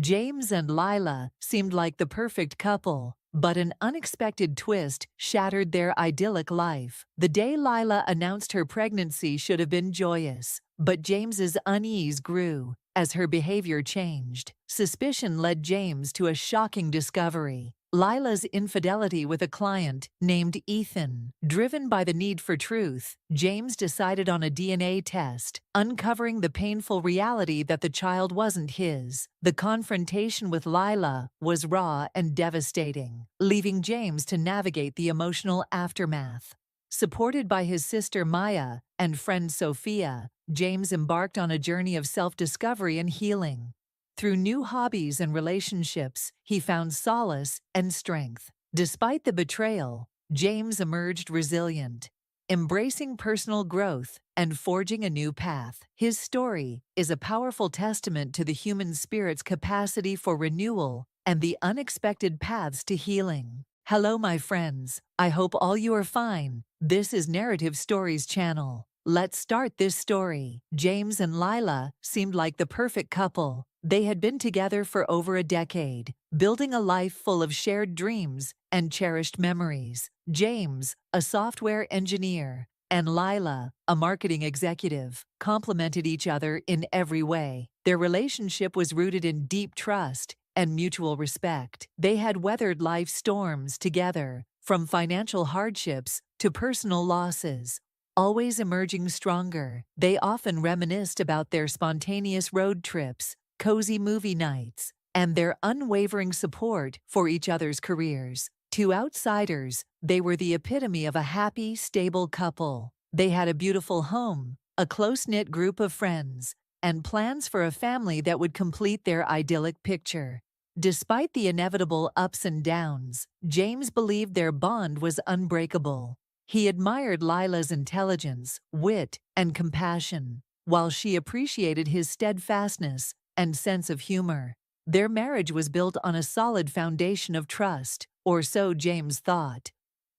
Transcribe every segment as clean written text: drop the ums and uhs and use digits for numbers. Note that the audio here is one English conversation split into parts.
James and Lila seemed like the perfect couple, but an unexpected twist shattered their idyllic life. The day Lila announced her pregnancy should have been joyous, but James's unease grew as her behavior changed. Suspicion led James to a shocking discovery: Lila's infidelity with a client named Ethan. Driven by the need for truth, James decided on a DNA test, uncovering the painful reality that the child wasn't his. The confrontation with Lila was raw and devastating, leaving James to navigate the emotional aftermath. Supported by his sister Maya and friend Sophia, James embarked on a journey of self-discovery and healing. Through new hobbies and relationships, he found solace and strength. Despite the betrayal, James emerged resilient, embracing personal growth and forging a new path. His story is a powerful testament to the human spirit's capacity for renewal and the unexpected paths to healing. Hello, my friends. I hope all you are fine. This is Narrative Stories channel. Let's start this story. James and Lila seemed like the perfect couple. They had been together for over a decade, building a life full of shared dreams and cherished memories. James, a software engineer, and Lila, a marketing executive, complemented each other in every way. Their relationship was rooted in deep trust and mutual respect. They had weathered life's storms together, from financial hardships to personal losses, always emerging stronger. They often reminisced about their spontaneous road trips, cozy movie nights, and their unwavering support for each other's careers. To outsiders, they were the epitome of a happy, stable couple. They had a beautiful home, a close-knit group of friends, and plans for a family that would complete their idyllic picture. Despite the inevitable ups and downs, James believed their bond was unbreakable. He admired Lila's intelligence, wit, and compassion, while she appreciated his steadfastness and sense of humor. Their marriage was built on a solid foundation of trust, or so James thought.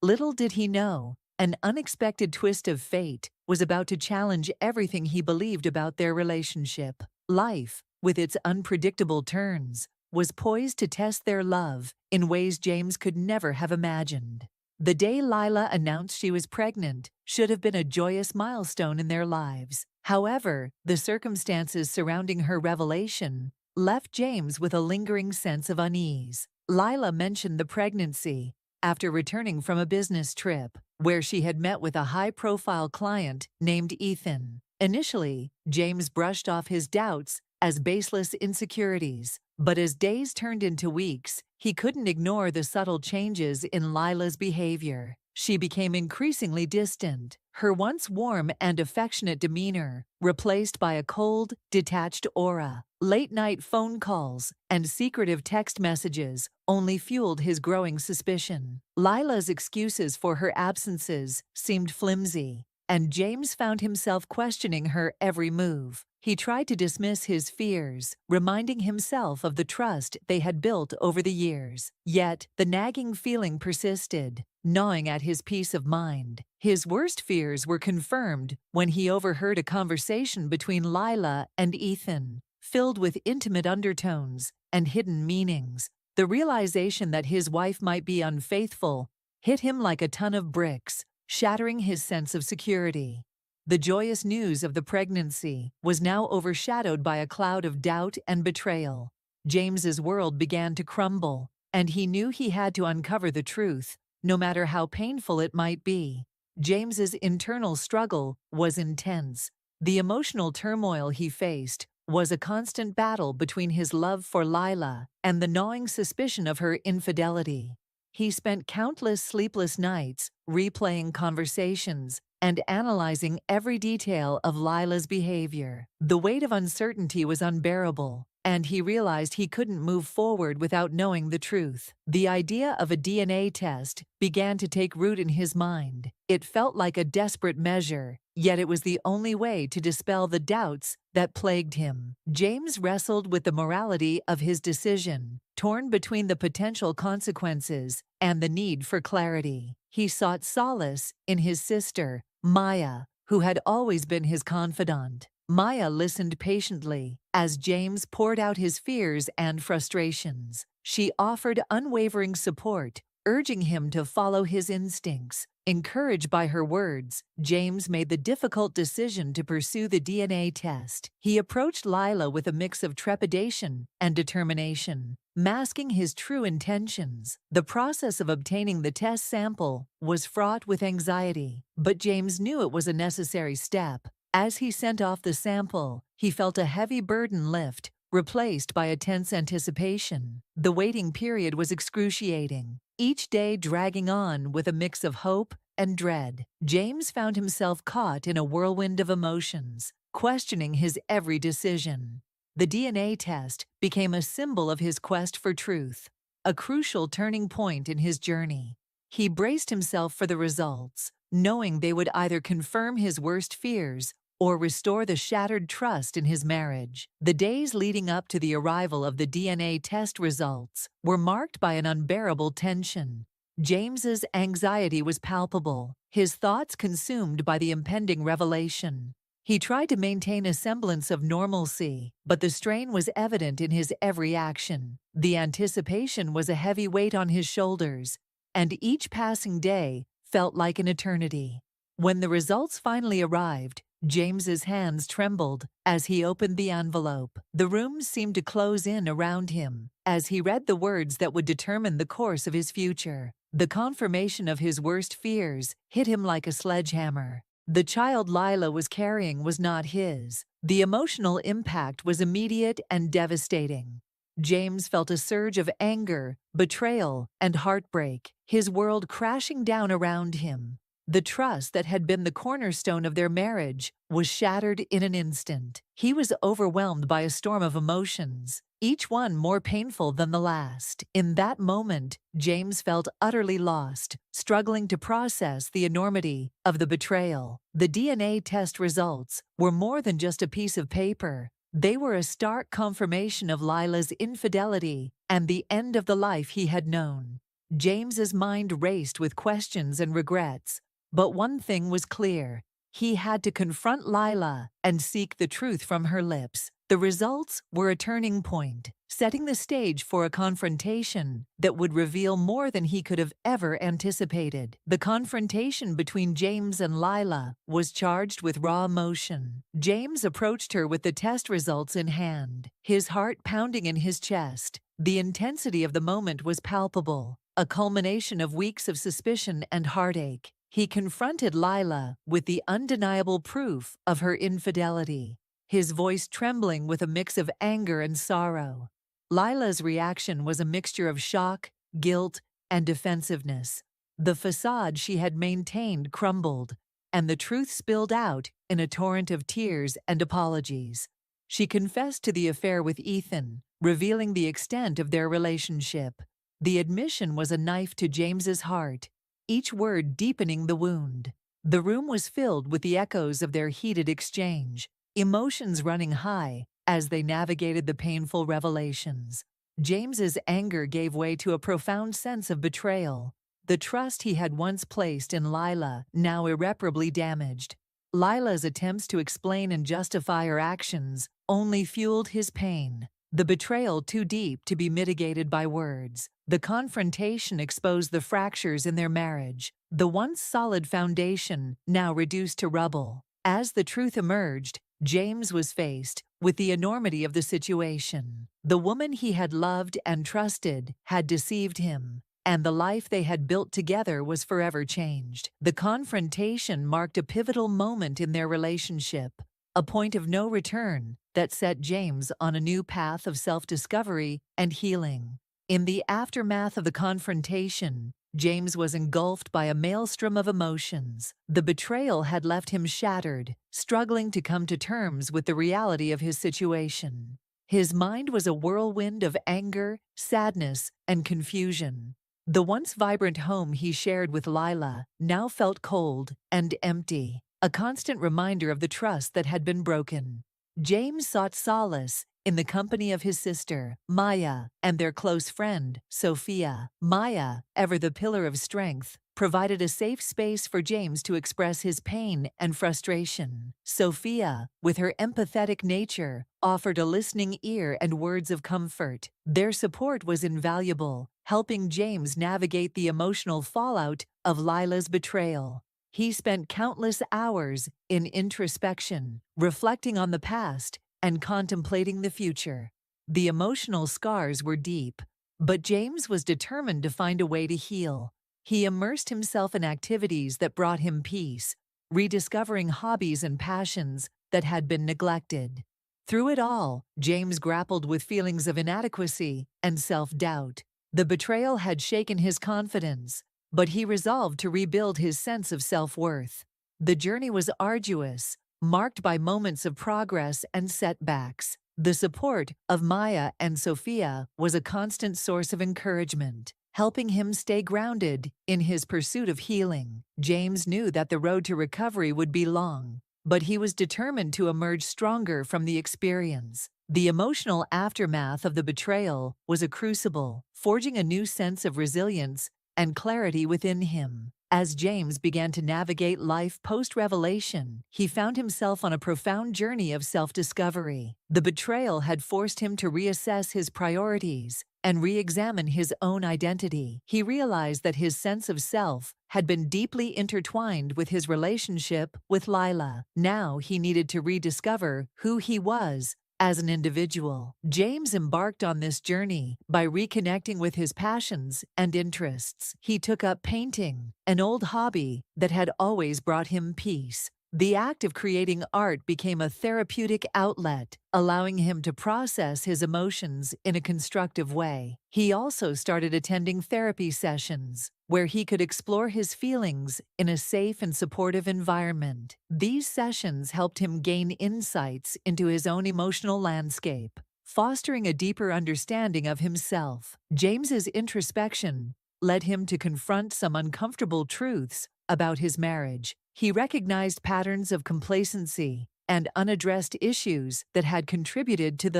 Little did he know, an unexpected twist of fate was about to challenge everything he believed about their relationship. Life, with its unpredictable turns, was poised to test their love in ways James could never have imagined. The day Lila announced she was pregnant should have been a joyous milestone in their lives. However, the circumstances surrounding her revelation left James with a lingering sense of unease. Lila mentioned the pregnancy after returning from a business trip, where she had met with a high-profile client named Ethan. Initially, James brushed off his doubts as baseless insecurities, but as days turned into weeks, he couldn't ignore the subtle changes in Lila's behavior. She became increasingly distant, her once warm and affectionate demeanor replaced by a cold, detached aura. Late-night phone calls and secretive text messages only fueled his growing suspicion. Lila's excuses for her absences seemed flimsy, and James found himself questioning her every move. He tried to dismiss his fears, reminding himself of the trust they had built over the years. Yet, the nagging feeling persisted, gnawing at his peace of mind. His worst fears were confirmed when he overheard a conversation between Lila and Ethan, filled with intimate undertones and hidden meanings. The realization that his wife might be unfaithful hit him like a ton of bricks, shattering his sense of security. The joyous news of the pregnancy was now overshadowed by a cloud of doubt and betrayal. James's world began to crumble, and he knew he had to uncover the truth, no matter how painful it might be. James's internal struggle was intense. The emotional turmoil he faced was a constant battle between his love for Lila and the gnawing suspicion of her infidelity. He spent countless sleepless nights replaying conversations and analyzing every detail of Lila's behavior. The weight of uncertainty was unbearable, and he realized he couldn't move forward without knowing the truth. The idea of a DNA test began to take root in his mind. It felt like a desperate measure, yet it was the only way to dispel the doubts that plagued him. James wrestled with the morality of his decision, torn between the potential consequences and the need for clarity. He sought solace in his sister, Maya, who had always been his confidant. Maya listened patiently as James poured out his fears and frustrations. She offered unwavering support, urging him to follow his instincts. Encouraged by her words, James made the difficult decision to pursue the DNA test. He approached Lila with a mix of trepidation and determination, masking his true intentions. The process of obtaining the test sample was fraught with anxiety, but James knew it was a necessary step. As he sent off the sample, he felt a heavy burden lift, replaced by a tense anticipation. The waiting period was excruciating, each day dragging on with a mix of hope and dread. James found himself caught in a whirlwind of emotions, questioning his every decision. The DNA test became a symbol of his quest for truth, a crucial turning point in his journey. He braced himself for the results, knowing they would either confirm his worst fears or restore the shattered trust in his marriage. The days leading up to the arrival of the DNA test results were marked by an unbearable tension. James's anxiety was palpable, his thoughts consumed by the impending revelation. He tried to maintain a semblance of normalcy, but the strain was evident in his every action. The anticipation was a heavy weight on his shoulders, and each passing day felt like an eternity. When the results finally arrived, James's hands trembled as he opened the envelope. The room seemed to close in around him as he read the words that would determine the course of his future. The confirmation of his worst fears hit him like a sledgehammer. The child Lila was carrying was not his. The emotional impact was immediate and devastating. James felt a surge of anger, betrayal, and heartbreak, his world crashing down around him. The trust that had been the cornerstone of their marriage was shattered in an instant. He was overwhelmed by a storm of emotions, each one more painful than the last. In that moment, James felt utterly lost, struggling to process the enormity of the betrayal. The DNA test results were more than just a piece of paper. They were a stark confirmation of Lila's infidelity and the end of the life he had known. James's mind raced with questions and regrets. But one thing was clear. He had to confront Lila and seek the truth from her lips. The results were a turning point, setting the stage for a confrontation that would reveal more than he could have ever anticipated. The confrontation between James and Lila was charged with raw emotion. James approached her with the test results in hand, his heart pounding in his chest. The intensity of the moment was palpable, a culmination of weeks of suspicion and heartache. He confronted Lila with the undeniable proof of her infidelity, his voice trembling with a mix of anger and sorrow. Lila's reaction was a mixture of shock, guilt, and defensiveness. The facade she had maintained crumbled, and the truth spilled out in a torrent of tears and apologies. She confessed to the affair with Ethan, revealing the extent of their relationship. The admission was a knife to James's heart, each word deepening the wound. The room was filled with the echoes of their heated exchange, emotions running high as they navigated the painful revelations. James's anger gave way to a profound sense of betrayal. The trust he had once placed in Lila, now irreparably damaged. Lila's attempts to explain and justify her actions only fueled his pain. The betrayal too deep to be mitigated by words. The confrontation exposed the fractures in their marriage, the once solid foundation now reduced to rubble. As the truth emerged, James was faced with the enormity of the situation. The woman he had loved and trusted had deceived him, and the life they had built together was forever changed. The confrontation marked a pivotal moment in their relationship, a point of no return that set James on a new path of self-discovery and healing. In the aftermath of the confrontation, James was engulfed by a maelstrom of emotions. The betrayal had left him shattered, struggling to come to terms with the reality of his situation. His mind was a whirlwind of anger, sadness, and confusion. The once vibrant home he shared with Lila now felt cold and empty, a constant reminder of the trust that had been broken. James sought solace in the company of his sister, Maya, and their close friend, Sophia. Maya, ever the pillar of strength, provided a safe space for James to express his pain and frustration. Sophia, with her empathetic nature, offered a listening ear and words of comfort. Their support was invaluable, helping James navigate the emotional fallout of Lila's betrayal. He spent countless hours in introspection, reflecting on the past and contemplating the future. The emotional scars were deep, but James was determined to find a way to heal. He immersed himself in activities that brought him peace, rediscovering hobbies and passions that had been neglected. Through it all, James grappled with feelings of inadequacy and self-doubt. The betrayal had shaken his confidence, but he resolved to rebuild his sense of self-worth. The journey was arduous, marked by moments of progress and setbacks. The support of Maya and Sophia was a constant source of encouragement, helping him stay grounded in his pursuit of healing. James knew that the road to recovery would be long, but he was determined to emerge stronger from the experience. The emotional aftermath of the betrayal was a crucible, forging a new sense of resilience and clarity within him. As James began to navigate life post-revelation, he found himself on a profound journey of self-discovery. The betrayal had forced him to reassess his priorities and re-examine his own identity. He realized that his sense of self had been deeply intertwined with his relationship with Lila. Now he needed to rediscover who he was as an individual. James embarked on this journey by reconnecting with his passions and interests. He took up painting, an old hobby that had always brought him peace. The act of creating art became a therapeutic outlet, allowing him to process his emotions in a constructive way. He also started attending therapy sessions, where he could explore his feelings in a safe and supportive environment. These sessions helped him gain insights into his own emotional landscape, fostering a deeper understanding of himself. James's introspection led him to confront some uncomfortable truths about his marriage. He recognized patterns of complacency and unaddressed issues that had contributed to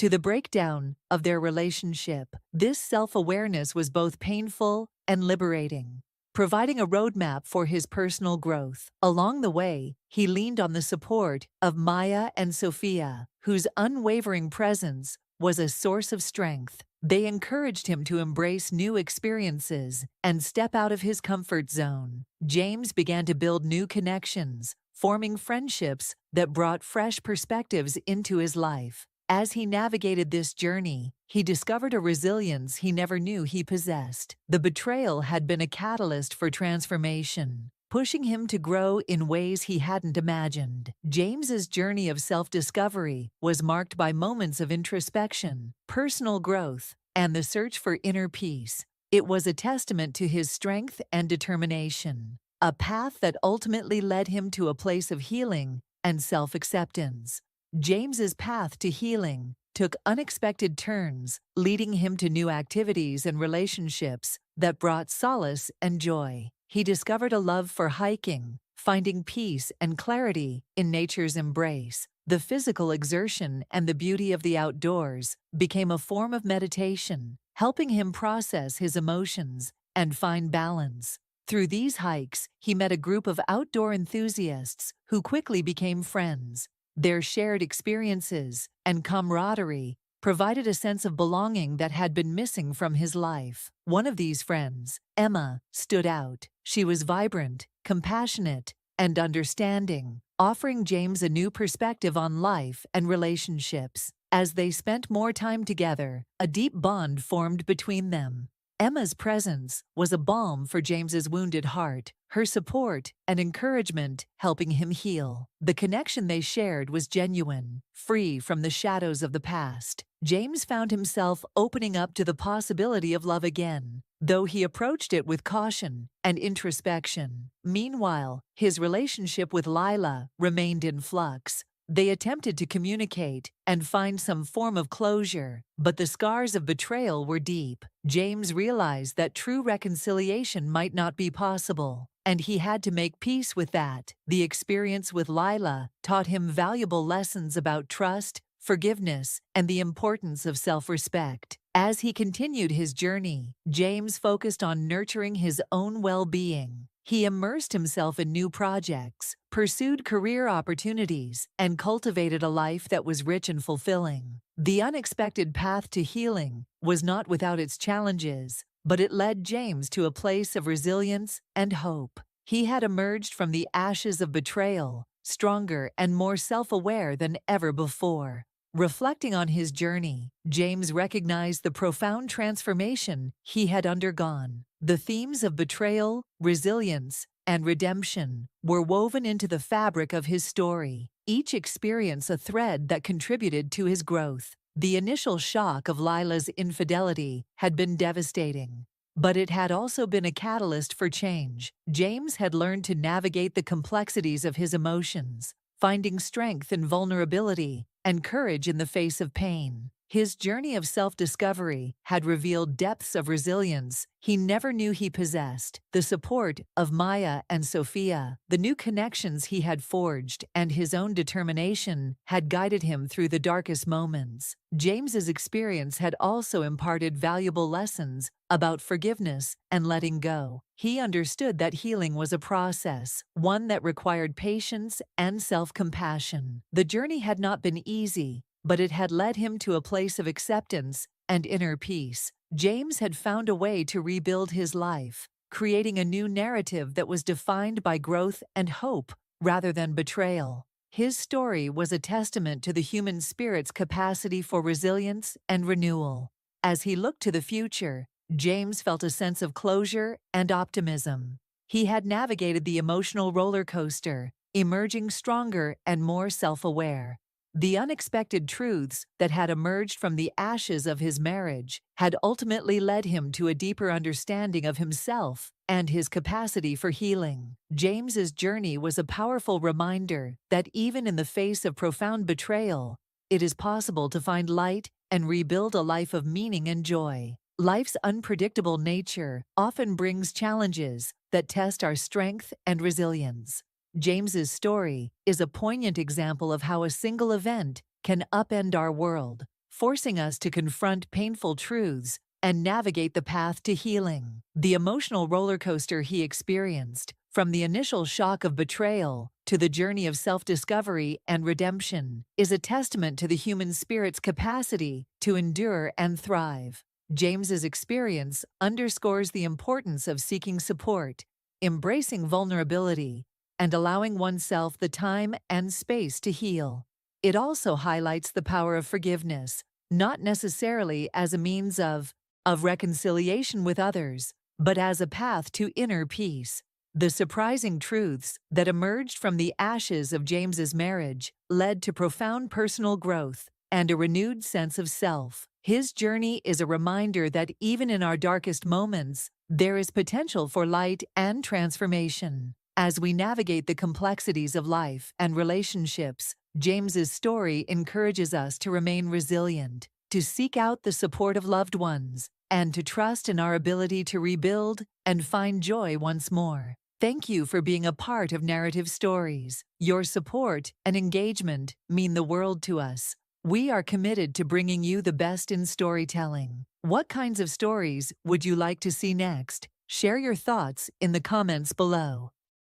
the breakdown of their relationship. This self-awareness was both painful and liberating, providing a roadmap for his personal growth. Along the way, he leaned on the support of Maya and Sophia, whose unwavering presence was a source of strength. They encouraged him to embrace new experiences and step out of his comfort zone. James began to build new connections, forming friendships that brought fresh perspectives into his life. As he navigated this journey, he discovered a resilience he never knew he possessed. The betrayal had been a catalyst for transformation, pushing him to grow in ways he hadn't imagined. James's journey of self-discovery was marked by moments of introspection, personal growth, and the search for inner peace. It was a testament to his strength and determination, a path that ultimately led him to a place of healing and self-acceptance. James's path to healing took unexpected turns, leading him to new activities and relationships that brought solace and joy. He discovered a love for hiking, finding peace and clarity in nature's embrace. The physical exertion and the beauty of the outdoors became a form of meditation, helping him process his emotions and find balance. Through these hikes, he met a group of outdoor enthusiasts who quickly became friends. Their shared experiences and camaraderie provided a sense of belonging that had been missing from his life. One of these friends, Emma, stood out. She was vibrant, compassionate, and understanding, offering James a new perspective on life and relationships. As they spent more time together, a deep bond formed between them. Emma's presence was a balm for James's wounded heart, her support and encouragement helping him heal. The connection they shared was genuine, free from the shadows of the past. James found himself opening up to the possibility of love again, though he approached it with caution and introspection. Meanwhile, his relationship with Lila remained in flux. They attempted to communicate and find some form of closure, but the scars of betrayal were deep. James realized that true reconciliation might not be possible, and he had to make peace with that. The experience with Lila taught him valuable lessons about trust, forgiveness, and the importance of self-respect. As he continued his journey, James focused on nurturing his own well-being. He immersed himself in new projects, pursued career opportunities, and cultivated a life that was rich and fulfilling. The unexpected path to healing was not without its challenges, but it led James to a place of resilience and hope. He had emerged from the ashes of betrayal, stronger and more self-aware than ever before. Reflecting on his journey, James recognized the profound transformation he had undergone. The themes of betrayal, resilience, and redemption were woven into the fabric of his story, each experience a thread that contributed to his growth. The initial shock of Lila's infidelity had been devastating, but it had also been a catalyst for change. James had learned to navigate the complexities of his emotions, finding strength in vulnerability and courage in the face of pain. His journey of self-discovery had revealed depths of resilience he never knew he possessed. The support of Maya and Sophia, the new connections he had forged, and his own determination had guided him through the darkest moments. James's experience had also imparted valuable lessons about forgiveness and letting go. He understood that healing was a process, one that required patience and self-compassion. The journey had not been easy, but it had led him to a place of acceptance and inner peace. James had found a way to rebuild his life, creating a new narrative that was defined by growth and hope rather than betrayal. His story was a testament to the human spirit's capacity for resilience and renewal. As he looked to the future, James felt a sense of closure and optimism. He had navigated the emotional roller coaster, emerging stronger and more self-aware. The unexpected truths that had emerged from the ashes of his marriage had ultimately led him to a deeper understanding of himself and his capacity for healing. James's journey was a powerful reminder that even in the face of profound betrayal, it is possible to find light and rebuild a life of meaning and joy. Life's unpredictable nature often brings challenges that test our strength and resilience. James's story is a poignant example of how a single event can upend our world, forcing us to confront painful truths and navigate the path to healing. The emotional roller coaster he experienced, from the initial shock of betrayal to the journey of self-discovery and redemption, is a testament to the human spirit's capacity to endure and thrive. James's experience underscores the importance of seeking support, embracing vulnerability, and allowing oneself the time and space to heal. It also highlights the power of forgiveness, not necessarily as a means of reconciliation with others, but as a path to inner peace. The surprising truths that emerged from the ashes of James's marriage led to profound personal growth and a renewed sense of self. His journey is a reminder that even in our darkest moments, there is potential for light and transformation. As we navigate the complexities of life and relationships, James's story encourages us to remain resilient, to seek out the support of loved ones, and to trust in our ability to rebuild and find joy once more. Thank you for being a part of Narrative Stories. Your support and engagement mean the world to us. We are committed to bringing you the best in storytelling. What kinds of stories would you like to see next? Share your thoughts in the comments below.